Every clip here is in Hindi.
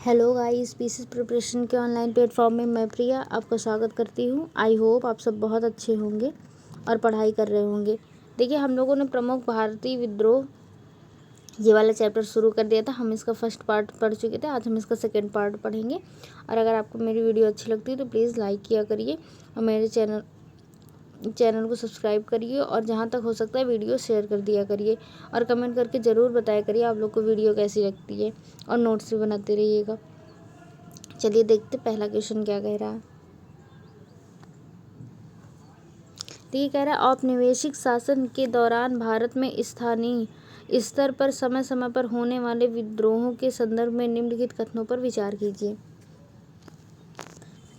हेलो गाइस, पीसीस प्रिपरेशन के ऑनलाइन प्लेटफॉर्म में मैं प्रिया आपका स्वागत करती हूँ। आई होप आप सब बहुत अच्छे होंगे और पढ़ाई कर रहे होंगे। देखिए, हम लोगों ने प्रमुख भारतीय विद्रोह ये वाला चैप्टर शुरू कर दिया था। हम इसका फर्स्ट पार्ट पढ़ चुके थे। आज हम इसका सेकंड पार्ट पढ़ेंगे। और अगर आपको मेरी वीडियो अच्छी लगती है तो प्लीज़ लाइक किया करिए और मेरे चैनल को सब्सक्राइब करिए और जहाँ तक हो सकता है वीडियो शेयर कर दिया करिए और कमेंट करके ज़रूर बताया करिए आप लोग को वीडियो कैसी लगती है और नोट्स भी बनाते रहिएगा। चलिए देखते पहला क्वेश्चन क्या कह रहा है। तो ये कह रहा है, औपनिवेशिक शासन के दौरान भारत में स्थानीय स्तर पर समय समय पर होने वाले विद्रोहों के संदर्भ में निम्नलिखित कथनों पर विचार कीजिए।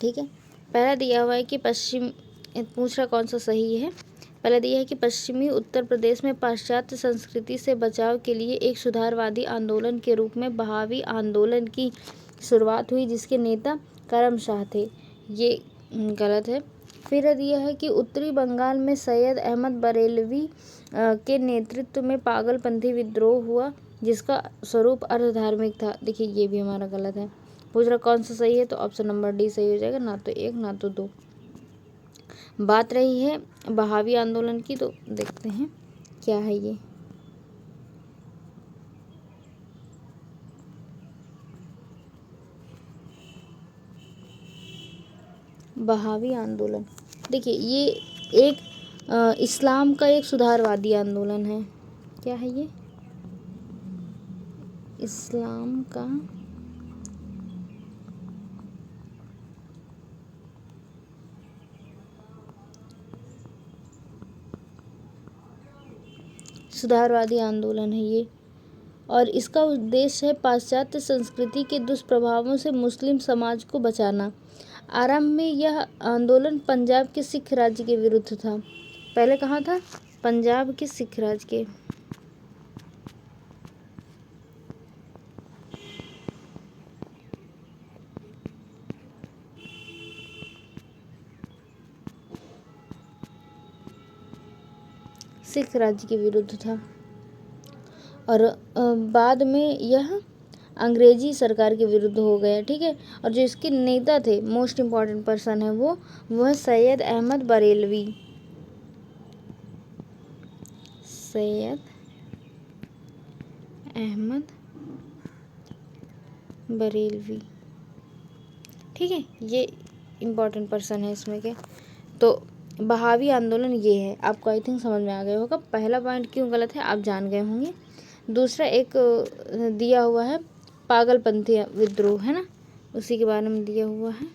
ठीक है, पहला दिया हुआ है कि पूछ रहा कौन सा सही है। पहला दिया है कि पश्चिमी उत्तर प्रदेश में पाश्चात्य संस्कृति से बचाव के लिए एक सुधारवादी आंदोलन के रूप में बहावी आंदोलन की शुरुआत हुई जिसके नेता करम शाह थे। ये गलत है। फिर दिया है कि उत्तरी बंगाल में सैयद अहमद बरेलवी के नेतृत्व में पागलपंथी विद्रोह हुआ जिसका स्वरूप अर्धधार्मिक था। देखिए, ये भी हमारा गलत है। पूछ रहा कौन सा सही है, तो ऑप्शन नंबर डी सही हो जाएगा। ना तो एक ना तो दो। बात रही है बहावी आंदोलन की, तो देखते हैं क्या है ये। बहावी आंदोलन, देखिए ये एक इस्लाम का एक सुधारवादी आंदोलन है। क्या है ये? इस्लाम का सुधारवादी आंदोलन है ये, और इसका उद्देश्य है पाश्चात्य संस्कृति के दुष्प्रभावों से मुस्लिम समाज को बचाना। आरंभ में यह आंदोलन पंजाब के सिख राज्य के विरुद्ध था। पहले कहाँ था? पंजाब के सिख राज्य के। सिख राज्य के विरुद्ध था और बाद में यह अंग्रेजी सरकार के विरुद्ध हो गया। ठीक है, और जो इसके नेता थे, मोस्ट इम्पॉर्टेंट पर्सन है वो है सैयद अहमद बरेलवी। सैयद अहमद बरेलवी। ठीक है, ये इम्पॉर्टेंट पर्सन है इसमें के। तो बहावी आंदोलन ये है। आपको आई थिंक समझ में आ गया होगा पहला पॉइंट क्यों गलत है, आप जान गए होंगे। दूसरा एक दिया हुआ है पागलपंथी विद्रोह, है ना, उसी के बारे में दिया हुआ है।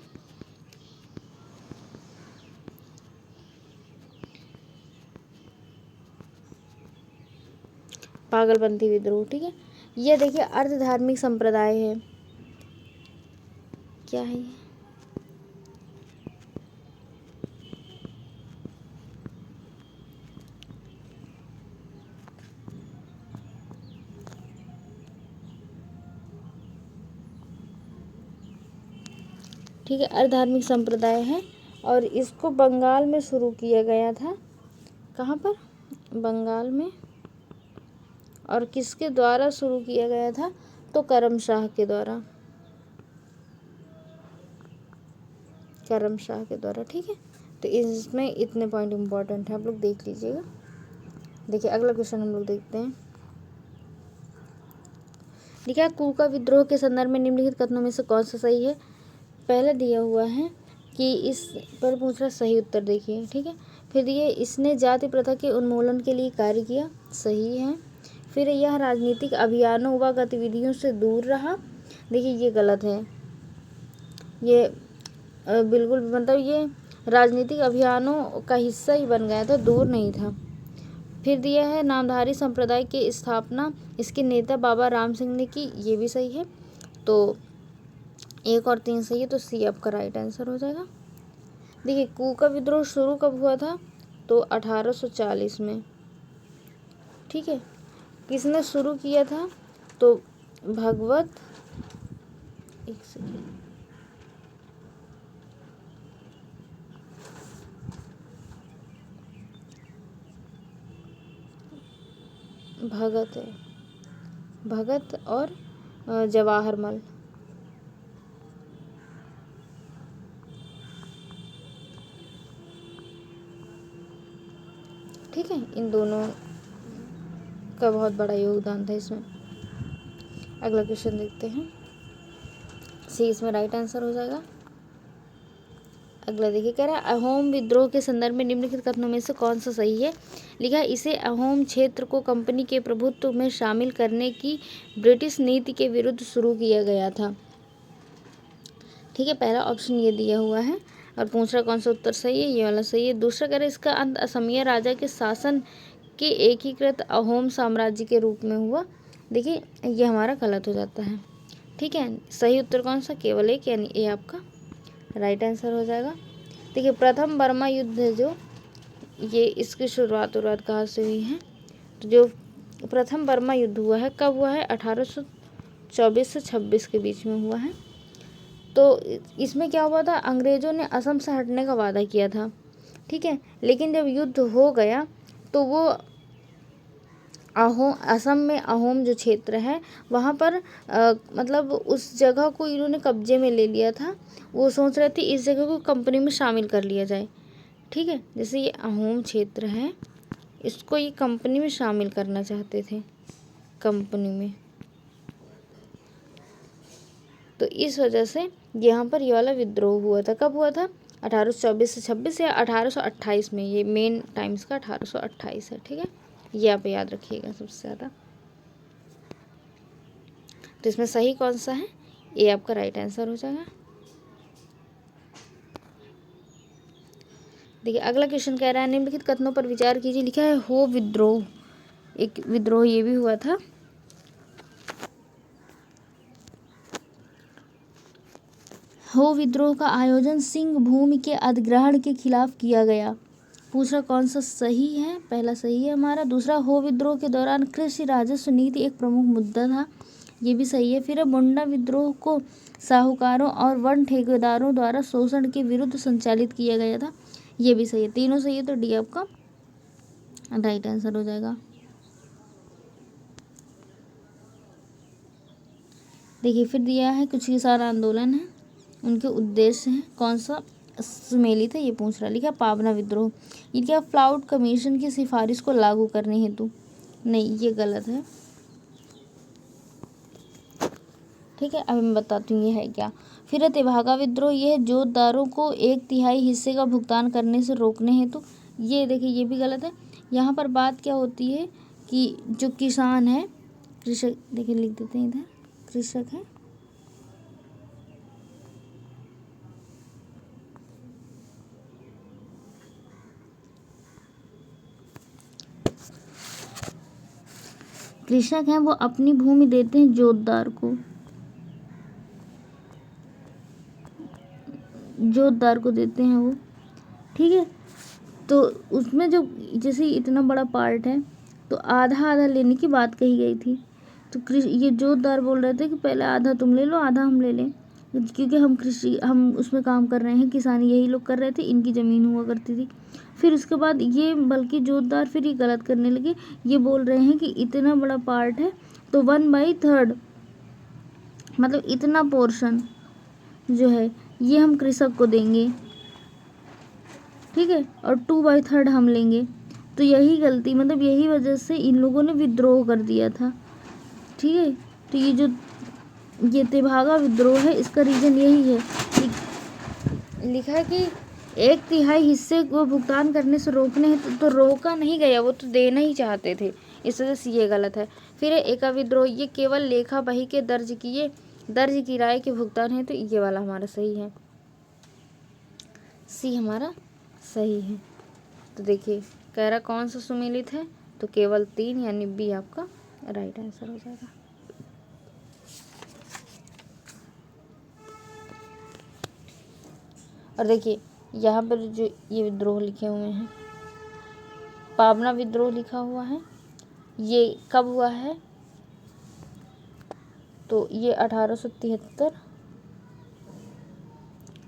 पागलपंथी विद्रोह। ठीक है, ये देखिए अर्धधार्मिक संप्रदाय है। क्या है ये? ठीक है, अर्धधार्मिक संप्रदाय है और इसको बंगाल में शुरू किया गया था। कहाँ पर? बंगाल में। और किसके द्वारा शुरू किया गया था? तो करम शाह के द्वारा। करम शाह के द्वारा। ठीक है, तो इसमें इतने पॉइंट इम्पोर्टेंट है, आप लोग देख लीजिएगा। देखिए अगला क्वेश्चन हम लोग देखते हैं। देखिए, कूका विद्रोह के संदर्भ में निम्नलिखित कथनों में से कौन सा सही है। पहले दिया हुआ है कि इस पर पूछ रहा सही उत्तर देखिए। ठीक है, फिर ये इसने जाति प्रथा के उन्मूलन के लिए कार्य किया, सही है। फिर यह राजनीतिक अभियानों व गतिविधियों से दूर रहा, देखिए ये गलत है। ये बिल्कुल मतलब ये राजनीतिक अभियानों का हिस्सा ही बन गया था, दूर नहीं था। फिर दिया है नामधारी संप्रदाय की स्थापना इसके नेता बाबा राम सिंह ने की, ये भी सही है। तो 1 और 3 सही है, तो सी आपका राइट आंसर हो जाएगा। देखिए, कूका विद्रोह शुरू कब हुआ था? तो 1840 में। ठीक है, किसने शुरू किया था? तो भगवत, एक सेकेंड, भगत है, भगत और जवाहरमल। ठीक है, इन दोनों का बहुत बड़ा योगदान था इसमें। अगला क्वेश्चन देखते हैं, सी इसमें राइट आंसर हो जाएगा। अगला देखिए, कह रहा है अहोम विद्रोह के संदर्भ में निम्नलिखित कथनों में से कौन सा सही है। लिखा है इसे अहोम क्षेत्र को कंपनी के प्रभुत्व में शामिल करने की ब्रिटिश नीति के विरुद्ध शुरू किया गया था। ठीक है, पहला ऑप्शन ये दिया हुआ है और पूछ रहा कौन सा उत्तर सही है, ये वाला सही है। दूसरा कह रहा है इसका अंत असमिया राजा के शासन के एकीकृत अहोम साम्राज्य के रूप में हुआ। देखिए ये हमारा गलत हो जाता है। ठीक है, सही उत्तर कौन सा, केवल एक, यानी ए आपका राइट आंसर हो जाएगा। देखिए प्रथम बर्मा युद्ध है जो, ये इसकी शुरुआत कहाँ से हुई है, तो जो प्रथम बर्मा युद्ध हुआ है कब हुआ है, 1824 से 26 के बीच में हुआ है। तो इसमें क्या हुआ था, अंग्रेज़ों ने असम से हटने का वादा किया था। ठीक है, लेकिन जब युद्ध हो गया तो वो असम में अहोम जो क्षेत्र है वहाँ पर मतलब उस जगह को इन्होंने कब्जे में ले लिया था। वो सोच रहे थे इस जगह को कंपनी में शामिल कर लिया जाए। ठीक है, जैसे ये अहोम क्षेत्र है, इसको ये कंपनी में शामिल करना चाहते थे, कंपनी में। तो इस वजह से यहाँ पर ये वाला विद्रोह हुआ था। कब हुआ था, 1824 से 26 या 1828 में। ये मेन टाइम्स का 1828 है। ठीक है, ये आप याद रखिएगा सबसे ज़्यादा। तो इसमें सही कौन सा है, ये आपका राइट आंसर हो जाएगा। देखिए अगला क्वेश्चन कह रहा है निम्नलिखित कथनों पर विचार कीजिए। लिखा है हो विद्रोह, एक विद्रोह ये भी हुआ था। हो विद्रोह का आयोजन सिंह भूमि के अधिग्रहण के खिलाफ किया गया। दूसरा कौन सा सही है, पहला सही है हमारा। दूसरा, हो विद्रोह के दौरान कृषि राजस्व नीति एक प्रमुख मुद्दा था, ये भी सही है। फिर मुंडा विद्रोह को साहूकारों और वन ठेकेदारों द्वारा शोषण के विरुद्ध संचालित किया गया था, ये भी सही है। तीनों सही है, तो डी आपका राइट आंसर हो जाएगा। देखिए फिर दिया है कुछ किसान आंदोलन है, उनके उद्देश्य हैं, कौन सा सुमेलित है ये पूछ रहा। लिखा पाबना विद्रोह, ये क्या फ्लाउड कमीशन की सिफारिश को लागू करने हेतु, नहीं ये गलत है। ठीक है, अब मैं बताती हूँ ये है क्या। फिर है तेभागा विद्रोह, ये है जोतदारों को 1/3 हिस्से का भुगतान करने से रोकने हेतु, ये देखिए ये भी गलत है। यहाँ पर बात क्या होती है कि जो किसान है, कृषक, देखिए लिख देते हैं इधर, कृषक है, कृषक हैं वो अपनी भूमि देते हैं जोतदार को, जोतदार को देते हैं वो। ठीक है, तो उसमें जो जैसे इतना बड़ा पार्ट है तो आधा आधा लेने की बात कही गई थी। तो ये जोतदार बोल रहे थे कि पहले आधा तुम ले लो, आधा हम ले लें, क्योंकि हम उसमें काम कर रहे हैं, किसानी यही लोग कर रहे थे, इनकी ज़मीन हुआ करती थी। फिर उसके बाद ये बल्कि जोतदार फिर ये गलत करने लगे, ये बोल रहे हैं कि इतना बड़ा पार्ट है तो 1/3 मतलब इतना पोर्शन जो है ये हम कृषक को देंगे। ठीक है, और 2/3 हम लेंगे। तो यही गलती, मतलब यही वजह से इन लोगों ने विद्रोह कर दिया था। ठीक है, तो ये जो ये तेभागा विद्रोह है इसका रीज़न यही है। लिखा है कि 1/3 हिस्से को भुगतान करने से रोकने हैं, तो रोका नहीं गया, वो तो देना ही चाहते थे, इस वजह से ये गलत है। फिर एका विद्रोह, ये केवल लेखा बही के दर्ज की राय के भुगतान है, तो ये वाला हमारा सही है, सी हमारा सही है। तो देखिए कह रहा कौन सा सुमेलित है, तो केवल 3 यानी बी आपका राइट आंसर हो जाएगा। और देखिए यहाँ पर जो ये विद्रोह लिखे हुए हैं, पाबना विद्रोह लिखा हुआ है, ये कब हुआ है, तो ये 1873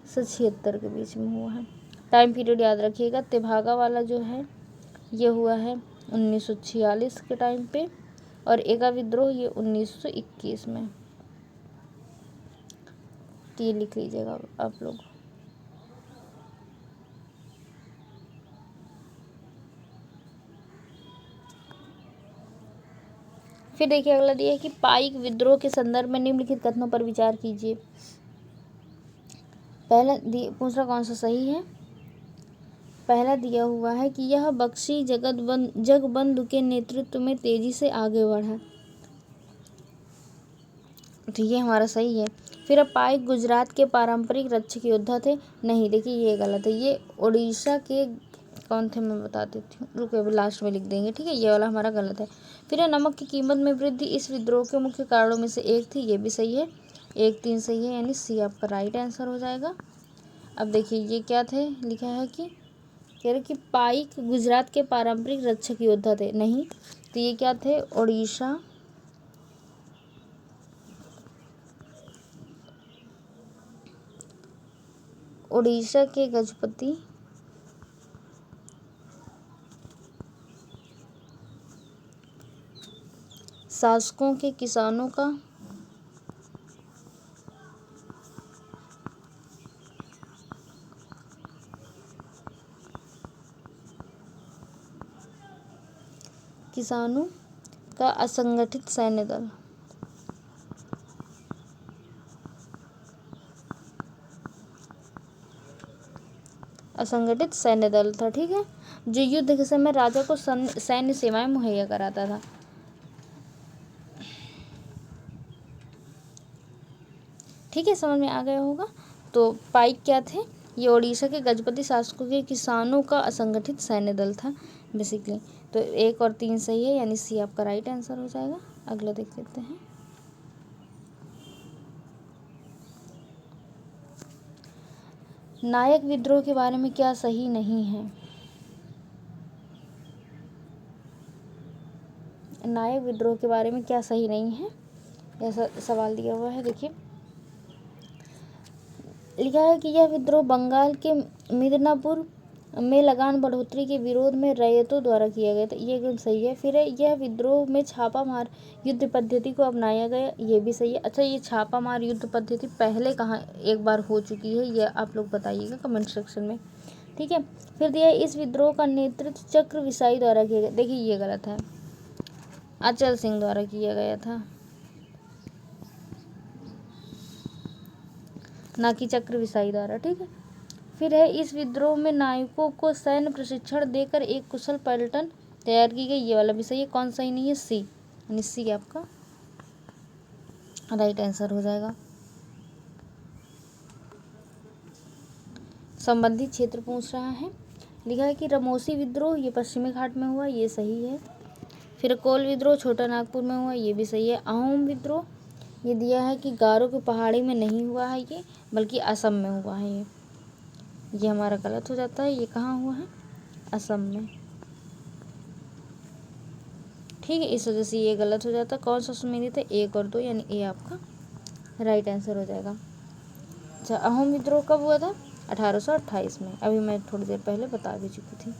से 76 के बीच में हुआ है। टाइम पीरियड याद रखिएगा। तेभागा वाला जो है ये हुआ है 1946 के टाइम पे, और एका विद्रोह ये 1921 में। तो ये लिख लीजिएगा आप लोग। फिर देखिए अगला दिया है कि पाइक विद्रोह के संदर्भ में निम्नलिखित कथनों पर विचार कीजिए। पहला पूछ रहा कौन सा सही है। पहला दिया हुआ है कि यह बख्शी जगबंधु के नेतृत्व में तेजी से आगे बढ़ा, तो ये हमारा सही है। फिर अब पाइक गुजरात के पारंपरिक रक्षक योद्धा थे, नहीं, देखिए ये गलत है। ये उड़ीसा के कौन थे मैं बता देती हूँ, रुको अभी लास्ट में लिख देंगे, ठीक है, ये वाला हमारा गलत है। फिर नमक की कीमत में वृद्धि इस विद्रोह के मुख्य कारणों में से एक थी, ये भी सही है। 1, 3 सही है, यानी सी आपका राइट आंसर हो जाएगा। अब देखिए ये क्या थे, लिखा है कि कह रहे कि पाइक गुजरात के पारंपरिक रक्षक योद्धा थे, नहीं, तो ये क्या थे, उड़ीसा के गजपति शासकों के किसानों का असंगठित सैन्य दल। असंगठित सैन्य दल था, ठीक है, जो युद्ध के समय राजा को सैन्य सेवाएं मुहैया कराता था। ठीक है, समझ में आ गया होगा। तो पाइक क्या थे, ये उड़ीसा के गजपति शासकों के किसानों का असंगठित सैन्य दल था बेसिकली। तो 1 और 3 सही है, यानी सी आपका राइट आंसर हो जाएगा। अगला देख लेते हैं। नायक विद्रोह के बारे में क्या सही नहीं है। नायक विद्रोह के बारे में क्या सही नहीं है, ऐसा सवाल दिया हुआ है। देखिए लिखा है कि यह विद्रोह बंगाल के मिदनापुर में लगान बढ़ोतरी के विरोध में रैयतों द्वारा किया गया था, ये एकदम सही है। फिर यह विद्रोह में छापा मार युद्ध पद्धति को अपनाया गया, ये भी सही है। अच्छा, ये छापा मार युद्ध पद्धति पहले कहाँ एक बार हो चुकी है, ये आप लोग बताइएगा कमेंट सेक्शन में, ठीक है। फिर दिया इस विद्रोह का नेतृत्व चक्र विसाई द्वारा किया गया, देखिए ये गलत है, अचल सिंह द्वारा किया गया था, ना कि चक्र विसाई द्वारा, ठीक है। फिर है इस विद्रोह में नायकों को सैन्य प्रशिक्षण देकर एक कुशल पलटन तैयार की गई, ये वाला भी सही है। कौन सही नहीं है, सी, यानी सी आपका राइट आंसर हो जाएगा। संबंधित क्षेत्र पूछ रहा है, लिखा है कि रमोसी विद्रोह ये पश्चिमी घाट में हुआ, ये सही है। फिर कोल विद्रोह छोटा नागपुर में हुआ, ये भी सही है। अहोम विद्रोह ये दिया है कि गारो की पहाड़ी में नहीं हुआ है ये, बल्कि असम में हुआ है, ये हमारा गलत हो जाता है। ये कहाँ हुआ है, असम में, ठीक है, इस वजह से ये गलत हो जाता है। कौन सा सुमेलित है, 1 और 2, यानी ए आपका राइट आंसर हो जाएगा। अच्छा, अहोम विद्रोह कब हुआ था, 1828 में, अभी मैं थोड़ी देर पहले बता भी चुकी थी।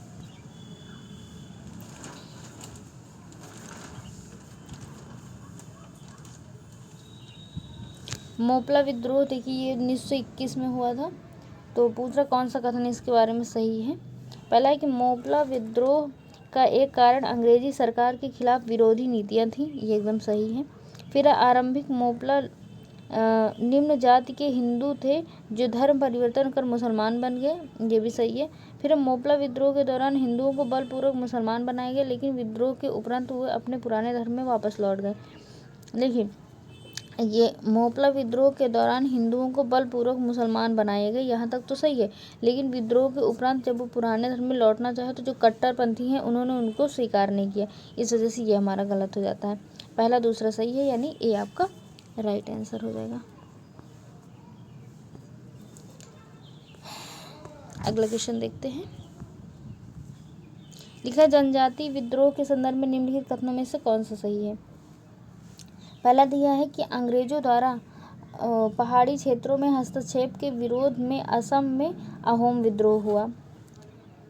मोपला विद्रोह देखिए ये 1921 में हुआ था। तो पूछ रहा कौन सा कथन इसके बारे में सही है। पहला है कि मोपला विद्रोह का एक कारण अंग्रेजी सरकार के खिलाफ विरोधी नीतियां थीं, ये एकदम सही है। फिर आरंभिक मोपला निम्न जाति के हिंदू थे जो धर्म परिवर्तन कर मुसलमान बन गए, ये भी सही है। फिर मोपला विद्रोह के दौरान हिंदुओं को बलपूर्वक मुसलमान बनाया गया, लेकिन विद्रोह के उपरांत वे अपने पुराने धर्म में वापस लौट गए। देखिए ये मोपला विद्रोह के दौरान हिंदुओं को बलपूर्वक मुसलमान बनाए गए, यहाँ तक तो सही है, लेकिन विद्रोह के उपरांत जब वो पुराने धर्म में लौटना चाहे तो जो कट्टरपंथी हैं उन्होंने उनको स्वीकार नहीं किया, इस वजह से ये हमारा गलत हो जाता है। पहला दूसरा सही है, यानी ए आपका राइट आंसर हो जाएगा। अगला क्वेश्चन देखते हैं। लिखा जनजाति विद्रोह के संदर्भ में निम्नलिखित कथनों में से कौन सा सही है। पहला दिया है कि अंग्रेजों द्वारा पहाड़ी क्षेत्रों में हस्तक्षेप के विरोध में असम में अहोम विद्रोह हुआ,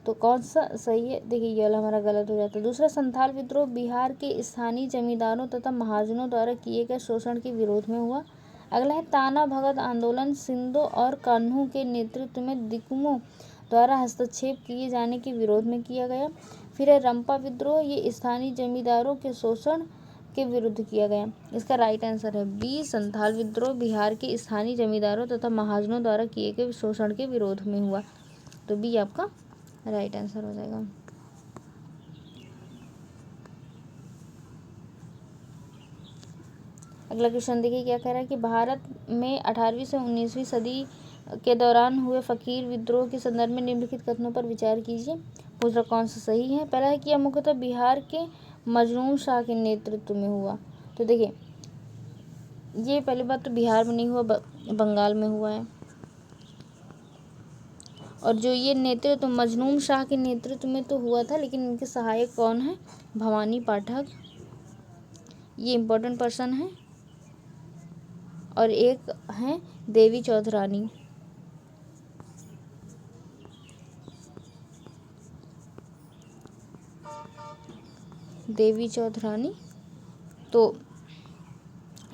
तो कौन सा सही है, देखिए ये वाला हमारा गलत हो जाता है। दूसरा संथाल विद्रोह बिहार के स्थानीय जमींदारों तथा महाजनों द्वारा किए गए शोषण के विरोध में हुआ। अगला है ताना भगत आंदोलन सिंधो और कान्हू के नेतृत्व में दिकुमों द्वारा हस्तक्षेप किए जाने के विरोध में किया गया। फिर है रंपा विद्रोह, ये स्थानीय जमींदारों के शोषण के विरुद्ध किया गया। इसका राइट आंसर है बी, संथाल विद्रोह बिहार के स्थानीय जमींदारों तथा महाजनों द्वारा किए गए शोषण के विरोध में हुआ। तो बी आपका राइट आंसर हो जाएगा। अगला क्वेश्चन देखिए क्या कह रहा है कि भारत में 18वीं से 19वीं सदी के दौरान हुए फकीर विद्रोह के संदर्भ में निम्नलिखित कथनों पर विचार कीजिए। दूसरा कौन सा सही है। पहला है कि यह मुख्यतः बिहार के मजनून शाह के नेतृत्व में हुआ। तो देखिए ये पहली बात तो बिहार में नहीं हुआ, बंगाल में हुआ है। और जो ये नेतृत्व मजनून शाह के नेतृत्व में तो हुआ था, लेकिन इनके सहायक कौन है, भवानी पाठक, ये इम्पोर्टेंट पर्सन है। और एक है देवी चौधरानी। देवी चौधरानी, तो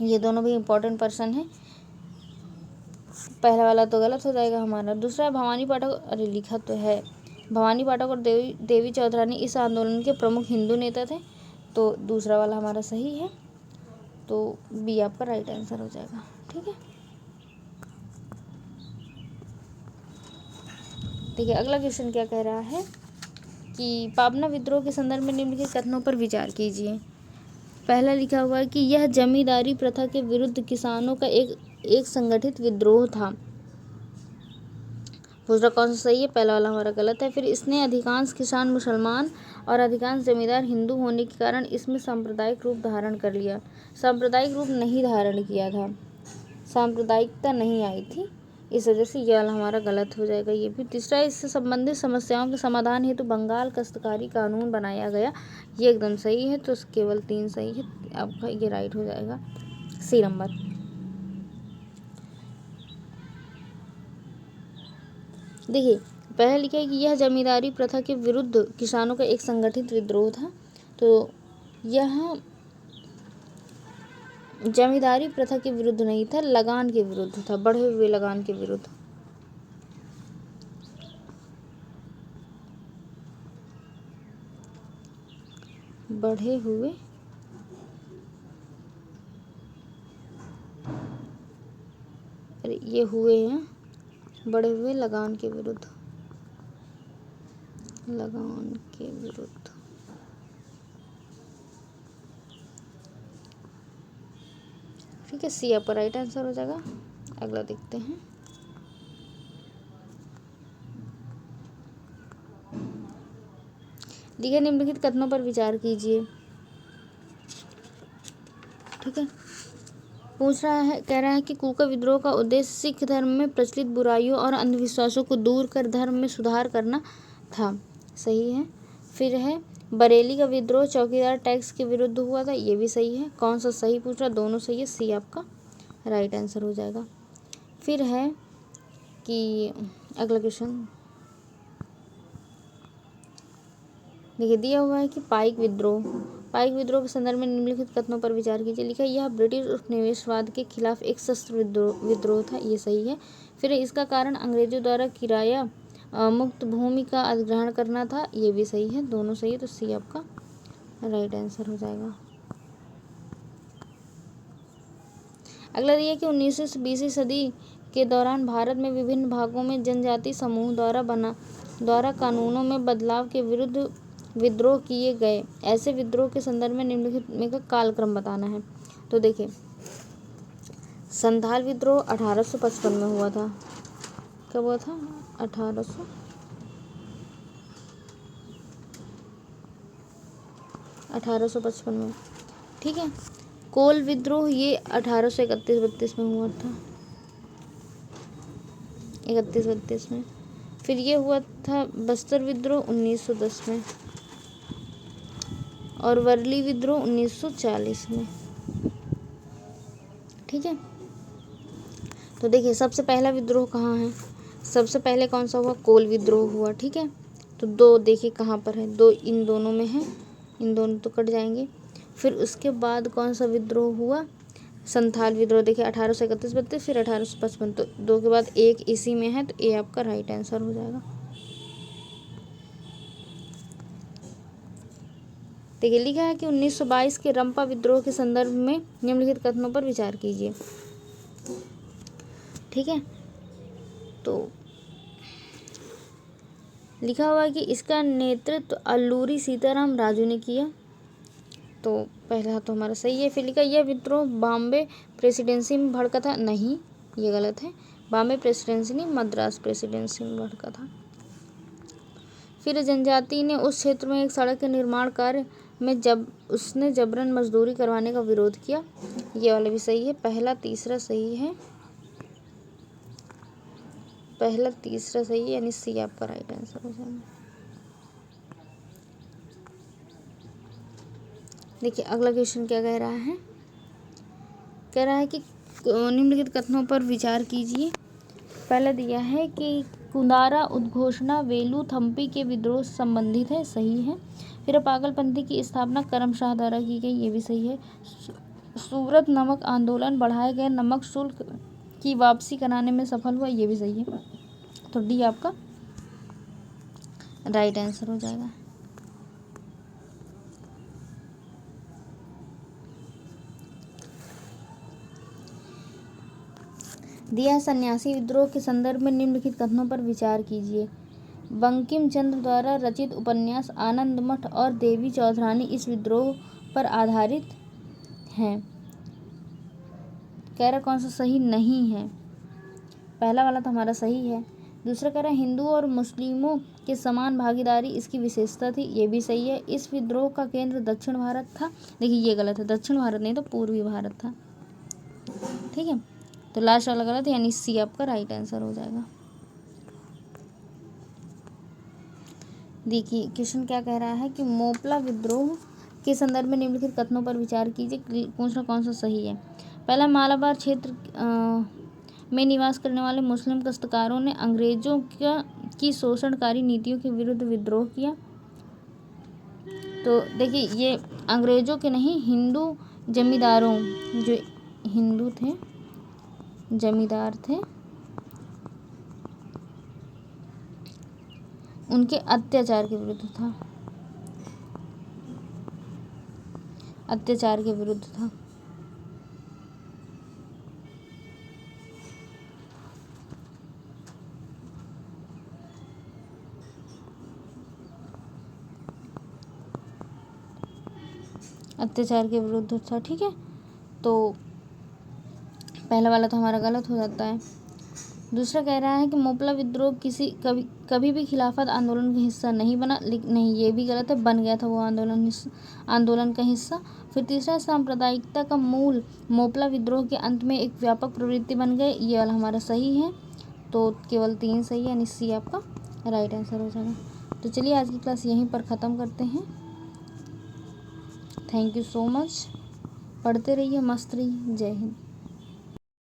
ये दोनों भी इम्पोर्टेंट पर्सन हैं। पहला वाला तो गलत हो जाएगा हमारा। दूसरा भवानी पाठक, अरे लिखा तो है भवानी पाठक और देवी चौधरानी इस आंदोलन के प्रमुख हिंदू नेता थे। तो दूसरा वाला हमारा सही है। तो बी आपका राइट आंसर हो जाएगा। ठीक है, देखिए अगला क्वेश्चन क्या कह रहा है कि पाबना विद्रोह के संदर्भ में निम्नलिखित कथनों पर विचार कीजिए। पहला लिखा हुआ है कि यह जमींदारी प्रथा के विरुद्ध किसानों का एक संगठित विद्रोह था। दूसरा कौन सा सही है। पहला वाला हमारा गलत है। फिर इसने अधिकांश किसान मुसलमान और अधिकांश जमींदार हिंदू होने के कारण इसमें सांप्रदायिक रूप धारण कर लिया। सांप्रदायिक रूप नहीं धारण किया था, सांप्रदायिकता नहीं आई थी, इस वजह से यह वाला हमारा गलत हो जाएगा ये भी। तीसरा, इससे संबंधित समस्याओं के समाधान हेतु बंगाल काश्तकारी कानून बनाया गया, ये एकदम सही है। तो केवल 3 सही है, आपका ये राइट हो जाएगा सी नंबर। देखिए पहला लिखा है कि यह जमींदारी प्रथा के विरुद्ध किसानों का एक संगठित विद्रोह था। तो यह जमींदारी प्रथा के विरुद्ध नहीं था, लगान के विरुद्ध था, बढ़े हुए लगान के विरुद्ध। बढ़े हुए अरे ये हुए हैं बढ़े हुए लगान के विरुद्ध, लगान के विरुद्ध। ठीक है, सी आपका राइट आंसर हो जाएगा। अगला देखते हैं। देखिए निम्नलिखित कथनों पर विचार कीजिए। ठीक है, पूछ रहा है, कह रहा है कि कूका विद्रोह का उद्देश्य सिख धर्म में प्रचलित बुराइयों और अंधविश्वासों को दूर कर धर्म में सुधार करना था। सही है। फिर है बरेली का विद्रोह चौकीदार टैक्स के विरुद्ध हुआ था, ये भी सही है। कौन सा सही पूछ रहा, दोनों सही है, सी आपका राइट आंसर हो जाएगा। फिर है कि अगला क्वेश्चन देखिए दिया हुआ है कि पाइक विद्रोह के संदर्भ में निम्नलिखित कथनों पर विचार कीजिए। लिखा यह ब्रिटिश उपनिवेशवाद के खिलाफ एक सशस्त्र विद्रोह था, ये सही है। फिर इसका कारण अंग्रेजों द्वारा किराया मुक्त भूमि का अधिग्रहण करना था, ये भी सही है, दोनों सही है। तो सी आपका राइट आंसर हो जाएगा। अगला दिया कि 19वीं से 20वीं सदी के दौरान भारत में विभिन्न भागों में जनजाति समूह द्वारा कानूनों में बदलाव के विरुद्ध विद्रोह किए गए। ऐसे विद्रोह के संदर्भ में निम्नलिखित में का कालक्रम बताना है। तो देखिए संथाल विद्रोह 1855 में हुआ था। कब हुआ था, 1855 में। ठीक है, कोल विद्रोह ये 1831-32 में हुआ था, 31-32 में। फिर ये हुआ था बस्तर विद्रोह 1910 में, और वर्ली विद्रोह 1940 में। ठीक है, तो देखिए सबसे पहला विद्रोह कहाँ है, सबसे पहले कौन सा हुआ, कोल विद्रोह हुआ। ठीक है, तो 2 देखिए कहाँ पर है, 2 इन दोनों में है, इन दोनों तो कट जाएंगे। फिर उसके बाद कौन सा विद्रोह हुआ, संथाल विद्रोह। देखिए 1831-32, फिर 1855, तो 2 के बाद 1 इसी में है, तो ए आपका राइट आंसर हो जाएगा। देखिए लिखा है कि 1922 के रंपा विद्रोह के संदर्भ में निम्नलिखित कथनों पर विचार कीजिए। ठीक है, तो लिखा हुआ है कि इसका नेतृत्व अल्लूरी सीताराम राजू ने किया, तो पहला तो हमारा सही है। फिर लिखा यह विद्रोह बॉम्बे प्रेसिडेंसी में भड़का था, नहीं ये गलत है, बॉम्बे प्रेसिडेंसी नहीं मद्रास प्रेसिडेंसी में भड़का था। फिर जनजाति ने उस क्षेत्र में एक सड़क के निर्माण कार्य में उसने जबरन मजदूरी करवाने का विरोध किया, ये वाला भी सही है। पहला तीसरा सही है, पहला तीसरा सही है, यानी सी आपका राइट आंसर हो जाएगा। देखिए अगला क्वेश्चन क्या कह रहा है, कह रहा है कि निम्नलिखित कथनों पर विचार कीजिए। पहला दिया है कि कुंदारा उद्घोषणा वेलुथम्पी के विद्रोह से संबंधित है, सही है। फिर पागलपंथी की स्थापना करमशाह द्वारा की गई, ये भी सही है। सूरत नमक आंदोलन बढ़ाए गए नमक शुल्क की वापसी कराने में सफल हुआ, ये भी सही है। तो डी आपका राइट आंसर हो जाएगा। दिया सन्यासी विद्रोह के संदर्भ में निम्नलिखित कथनों पर विचार कीजिए। बंकिम चंद्र द्वारा रचित उपन्यास आनंद मठ और देवी चौधरानी इस विद्रोह पर आधारित हैं। कह रहा कौन सा सही नहीं है, पहला वाला तो हमारा सही है। दूसरा कह रहा है हिंदुओं और मुस्लिमों के समान भागीदारी इसकी विशेषता थी, ये भी सही है। इस विद्रोह का केंद्र दक्षिण भारत था, देखिए ये गलत है, दक्षिण भारत नहीं तो पूर्वी भारत था। ठीक है, तो लास्ट वाला गलत, यानी सी आपका राइट आंसर हो जाएगा। देखिए क्वेश्चन क्या कह रहा है कि मोपला विद्रोह के संदर्भ में निम्नलिखित कथनों पर विचार कीजिए, पूछना कौन सा सही है। पहला, मालाबार क्षेत्र में निवास करने वाले मुस्लिम काश्तकारों ने अंग्रेजों की शोषणकारी नीतियों के विरुद्ध विद्रोह किया। तो देखिए ये अंग्रेजों के नहीं, हिंदू जमींदारों, जो हिंदू थे जमींदार थे, उनके अत्याचार के विरुद्ध था, अत्याचार के विरुद्ध था। अत्याचार के विरुद्ध था। ठीक है, तो पहला वाला तो हमारा गलत हो जाता है। दूसरा कह रहा है कि मोपला विद्रोह कभी भी खिलाफत आंदोलन का हिस्सा नहीं बना, लेकिन नहीं ये भी गलत है, बन गया था वो आंदोलन का हिस्सा। फिर तीसरा, सांप्रदायिकता का मूल मोपला विद्रोह के अंत में एक व्यापक प्रवृत्ति बन गए, ये वाला हमारा सही है। तो केवल 3 सही है, यानी सी आपका राइट आंसर हो जाएगा। तो चलिए आज की क्लास यहीं पर ख़त्म करते हैं। थैंक यू सो मच, पढ़ते रहिए, मस्त रहिए, जय हिंद।